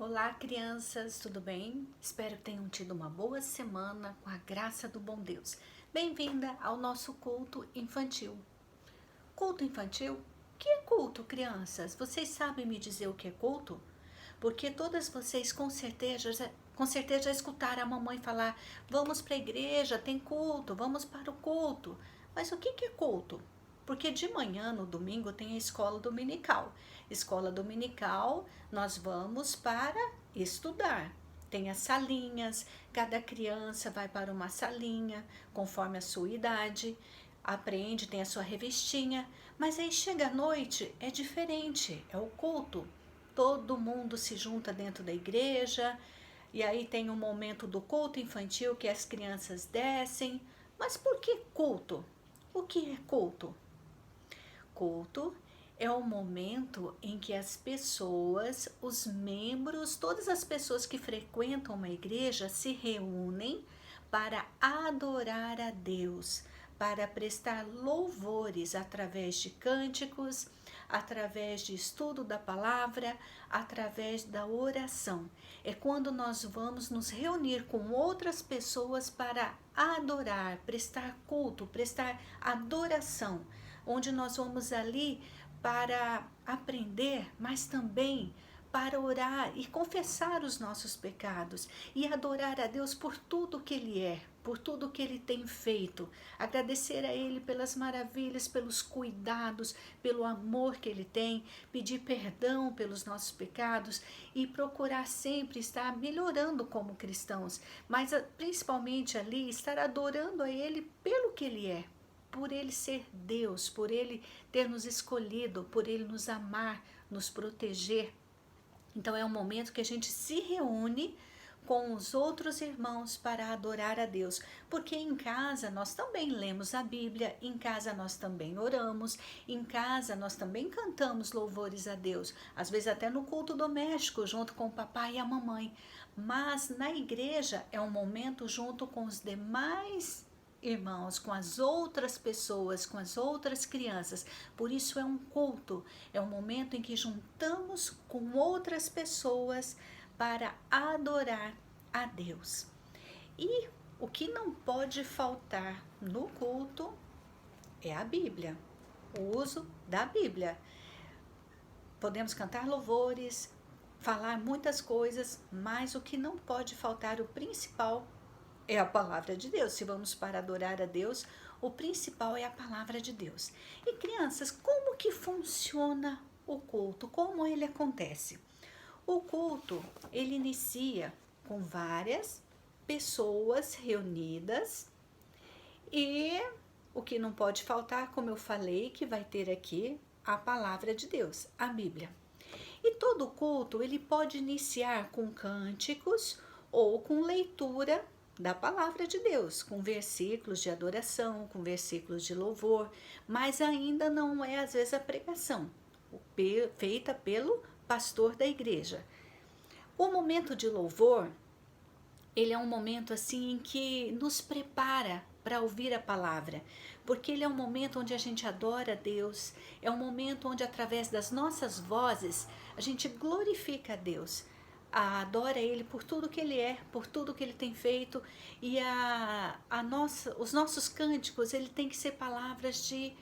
Olá, crianças, tudo bem? Espero que tenham tido uma boa semana com a graça do bom Deus. Bem-vinda ao nosso culto infantil. Culto infantil? O que é culto, crianças? Vocês sabem me dizer o que é culto? Porque todas vocês com certeza já escutaram a mamãe falar: vamos para a igreja, tem culto, vamos para o culto. Mas o que é culto? Porque de manhã, no domingo, tem a escola dominical. Escola dominical, nós vamos para estudar. Tem as salinhas, cada criança vai para uma salinha, conforme a sua idade, aprende, tem a sua revistinha, mas aí chega a noite, é diferente, é o culto. Todo mundo se junta dentro da igreja, e aí tem um momento do culto infantil que as crianças descem. Mas por que culto? O que é culto? Culto é o momento em que as pessoas, os membros, todas as pessoas que frequentam uma igreja se reúnem para adorar a Deus, para prestar louvores através de cânticos, através de estudo da palavra, através da oração. É quando nós vamos nos reunir com outras pessoas para adorar, prestar culto, prestar adoração, onde nós vamos ali para aprender, mas também para orar e confessar os nossos pecados e adorar a Deus por tudo que Ele é, por tudo que Ele tem feito, agradecer a Ele pelas maravilhas, pelos cuidados, pelo amor que Ele tem, pedir perdão pelos nossos pecados e procurar sempre estar melhorando como cristãos, mas principalmente ali estar adorando a Ele pelo que Ele é, por Ele ser Deus, por Ele ter nos escolhido, por Ele nos amar, nos proteger. Então é um momento que a gente se reúne com os outros irmãos para adorar a Deus, porque em casa nós também lemos a Bíblia, em casa nós também oramos, em casa nós também cantamos louvores a Deus, às vezes até no culto doméstico, junto com o papai e a mamãe, mas na igreja é um momento junto com os demais irmãos, com as outras pessoas, com as outras crianças. Por isso é um culto, é um momento em que juntamos com outras pessoas para adorar a Deus. E o que não pode faltar no culto é a Bíblia, o uso da Bíblia. Podemos cantar louvores, falar muitas coisas, mas o que não pode faltar, o principal, é a palavra de Deus. Se vamos para adorar a Deus, o principal é a palavra de Deus. E crianças, como que funciona o culto? Como ele acontece? O culto, ele inicia com várias pessoas reunidas e o que não pode faltar, como eu falei, que vai ter aqui a palavra de Deus, a Bíblia. E todo culto, ele pode iniciar com cânticos ou com leitura da palavra de Deus, com versículos de adoração, com versículos de louvor, mas ainda não é às vezes a pregação feita pelo pastor da igreja. O momento de louvor, ele é um momento assim em que nos prepara para ouvir a palavra, porque ele é um momento onde a gente adora a Deus, é um momento onde através das nossas vozes a gente glorifica a Deus, adora Ele por tudo que Ele é, por tudo que Ele tem feito, e os nossos cânticos, ele tem que ser palavras de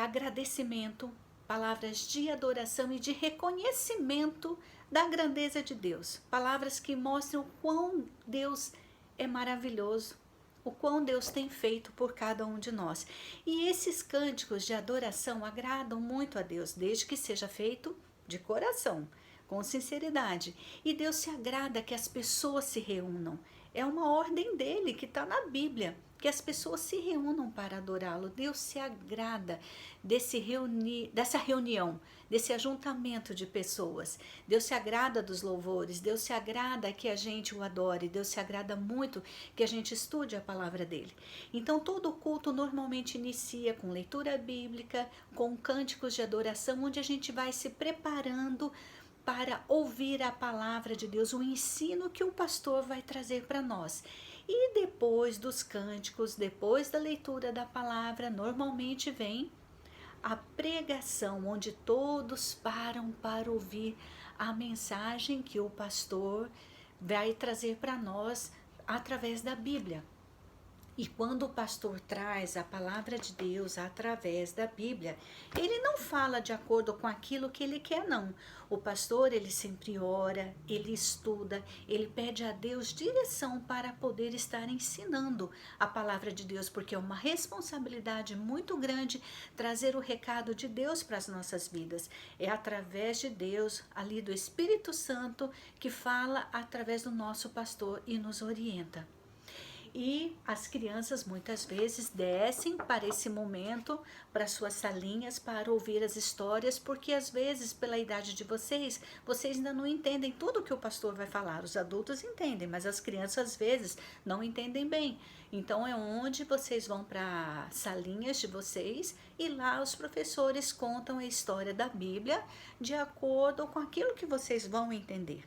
agradecimento, palavras de adoração e de reconhecimento da grandeza de Deus, palavras que mostram o quão Deus é maravilhoso, o quão Deus tem feito por cada um de nós. E esses cânticos de adoração agradam muito a Deus, desde que seja feito de coração, com sinceridade. E Deus se agrada que as pessoas se reúnam. É uma ordem dele que está na Bíblia, que as pessoas se reúnam para adorá-lo. Deus se agrada dessa reunião, desse ajuntamento de pessoas. Deus se agrada dos louvores, Deus se agrada que a gente o adore, Deus se agrada muito que a gente estude a palavra dele. Então todo culto normalmente inicia com leitura bíblica, com cânticos de adoração, onde a gente vai se preparando para ouvir a palavra de Deus, o ensino que o pastor vai trazer para nós. E depois dos cânticos, depois da leitura da palavra, normalmente vem a pregação, onde todos param para ouvir a mensagem que o pastor vai trazer para nós através da Bíblia. E quando o pastor traz a palavra de Deus através da Bíblia, ele não fala de acordo com aquilo que ele quer, não. O pastor, ele sempre ora, ele estuda, ele pede a Deus direção para poder estar ensinando a palavra de Deus, porque é uma responsabilidade muito grande trazer o recado de Deus para as nossas vidas. É através de Deus, ali do Espírito Santo, que fala através do nosso pastor e nos orienta. E as crianças muitas vezes descem para esse momento, para suas salinhas, para ouvir as histórias, porque às vezes, pela idade de vocês, vocês ainda não entendem tudo que o pastor vai falar. Os adultos entendem, mas as crianças às vezes não entendem bem. Então é onde vocês vão para salinhas de vocês e lá os professores contam a história da Bíblia de acordo com aquilo que vocês vão entender.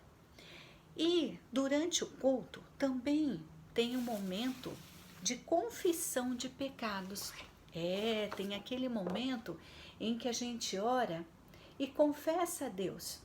E durante o culto também tem um momento de confissão de pecados. Tem aquele momento em que a gente ora e confessa a Deus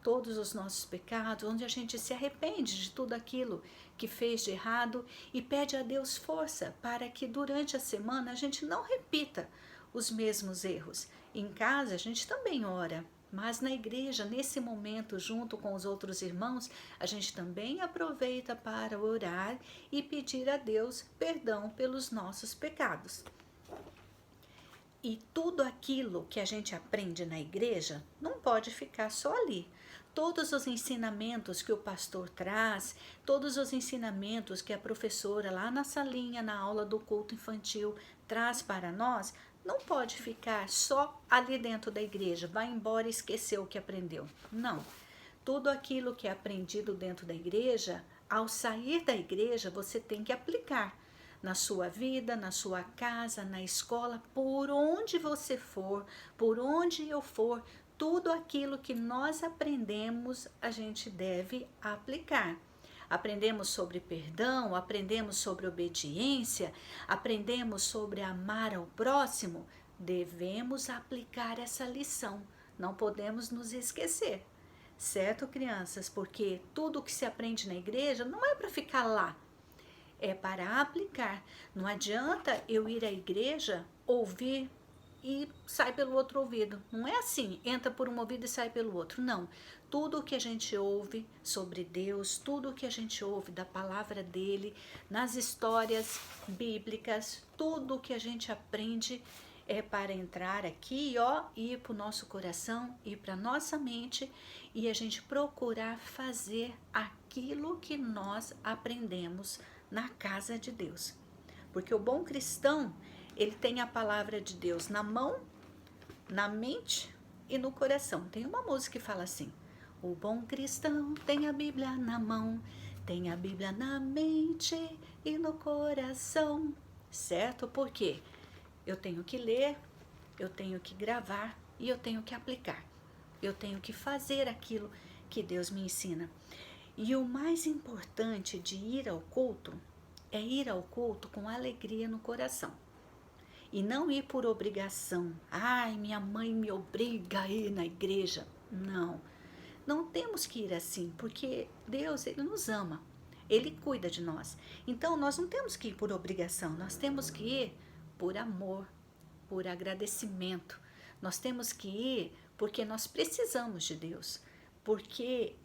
todos os nossos pecados, onde a gente se arrepende de tudo aquilo que fez de errado e pede a Deus força para que durante a semana a gente não repita os mesmos erros. Em casa a gente também ora, mas na igreja, nesse momento, junto com os outros irmãos, a gente também aproveita para orar e pedir a Deus perdão pelos nossos pecados. E tudo aquilo que a gente aprende na igreja não pode ficar só ali. Todos os ensinamentos que o pastor traz, todos os ensinamentos que a professora lá na salinha, na aula do culto infantil, traz para nós, não pode ficar só ali dentro da igreja, vai embora e esqueceu o que aprendeu. Não. Tudo aquilo que é aprendido dentro da igreja, ao sair da igreja, você tem que aplicar na sua vida, na sua casa, na escola, por onde você for, por onde eu for, tudo aquilo que nós aprendemos, a gente deve aplicar. Aprendemos sobre perdão, aprendemos sobre obediência, aprendemos sobre amar ao próximo. Devemos aplicar essa lição, não podemos nos esquecer. Certo, crianças? Porque tudo que se aprende na igreja não é para ficar lá, é para aplicar. Não adianta eu ir à igreja, ouvir e sai pelo outro ouvido. Não é assim, entra por um ouvido e sai pelo outro. Não. Tudo o que a gente ouve sobre Deus, tudo o que a gente ouve da palavra dele, nas histórias bíblicas, tudo o que a gente aprende é para entrar aqui, e ir para o nosso coração, ir para a nossa mente e a gente procurar fazer aquilo que nós aprendemos na casa de Deus. Porque o bom cristão, ele tem a palavra de Deus na mão, na mente e no coração. Tem uma música que fala assim: o bom cristão tem a Bíblia na mão, tem a Bíblia na mente e no coração. Certo? Por quê? Eu tenho que ler, eu tenho que gravar e eu tenho que aplicar. Eu tenho que fazer aquilo que Deus me ensina. E o mais importante de ir ao culto é ir ao culto com alegria no coração. E não ir por obrigação. Ai, minha mãe me obriga a ir na igreja. Não. Não temos que ir assim, porque Deus, ele nos ama. Ele cuida de nós. Então, nós não temos que ir por obrigação. Nós temos que ir por amor, por agradecimento. Nós temos que ir porque nós precisamos de Deus. Porque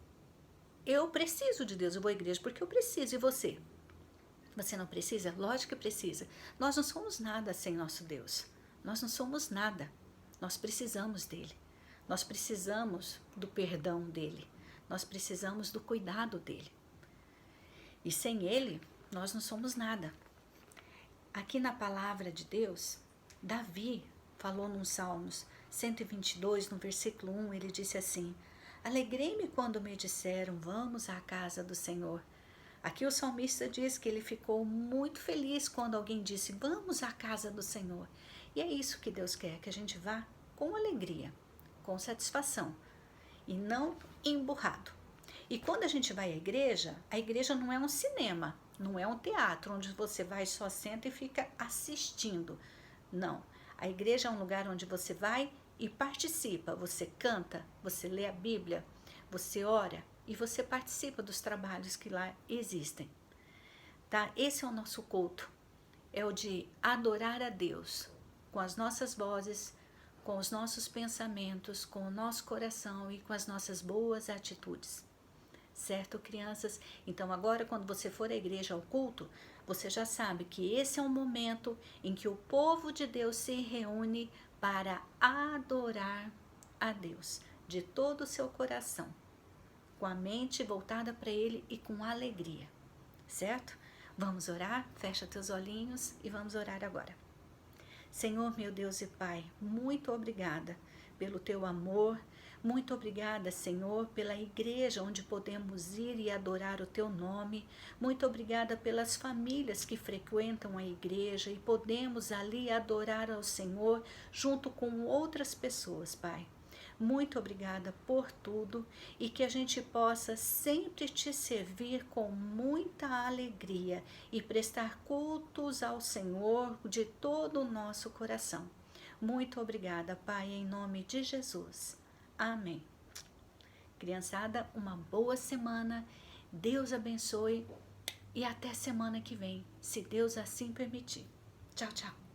eu preciso de Deus. Eu vou à igreja porque eu preciso. E você? Você não precisa? Lógico que precisa. Nós não somos nada sem nosso Deus. Nós não somos nada. Nós precisamos dele. Nós precisamos do perdão dele. Nós precisamos do cuidado dele. E sem ele, nós não somos nada. Aqui na palavra de Deus, Davi falou no Salmos 122, no versículo 1, ele disse assim: alegrei-me quando me disseram, vamos à casa do Senhor. Aqui o salmista diz que ele ficou muito feliz quando alguém disse, vamos à casa do Senhor. E é isso que Deus quer, que a gente vá com alegria, com satisfação e não emburrado. E quando a gente vai à igreja, a igreja não é um cinema, não é um teatro onde você vai só senta e fica assistindo. Não, A igreja é um lugar onde você vai e participa, você canta, você lê a Bíblia, você ora e você participa dos trabalhos que lá existem, tá? Esse é o nosso culto, é o de adorar a Deus com as nossas vozes, com os nossos pensamentos, com o nosso coração e com as nossas boas atitudes. Certo, crianças? Então agora quando você for à igreja ao culto, você já sabe que esse é um momento em que o povo de Deus se reúne para adorar a Deus de todo o seu coração, com a mente voltada para Ele e com alegria, certo? Vamos orar? Fecha teus olhinhos e vamos orar agora. Senhor, meu Deus e Pai, muito obrigada pelo teu amor, muito obrigada, Senhor, pela igreja onde podemos ir e adorar o teu nome. Muito obrigada pelas famílias que frequentam a igreja e podemos ali adorar ao Senhor junto com outras pessoas, Pai. Muito obrigada por tudo e que a gente possa sempre te servir com muita alegria e prestar cultos ao Senhor de todo o nosso coração. Muito obrigada, Pai, em nome de Jesus. Amém. Criançada, uma boa semana. Deus abençoe e até semana que vem, se Deus assim permitir. Tchau, tchau.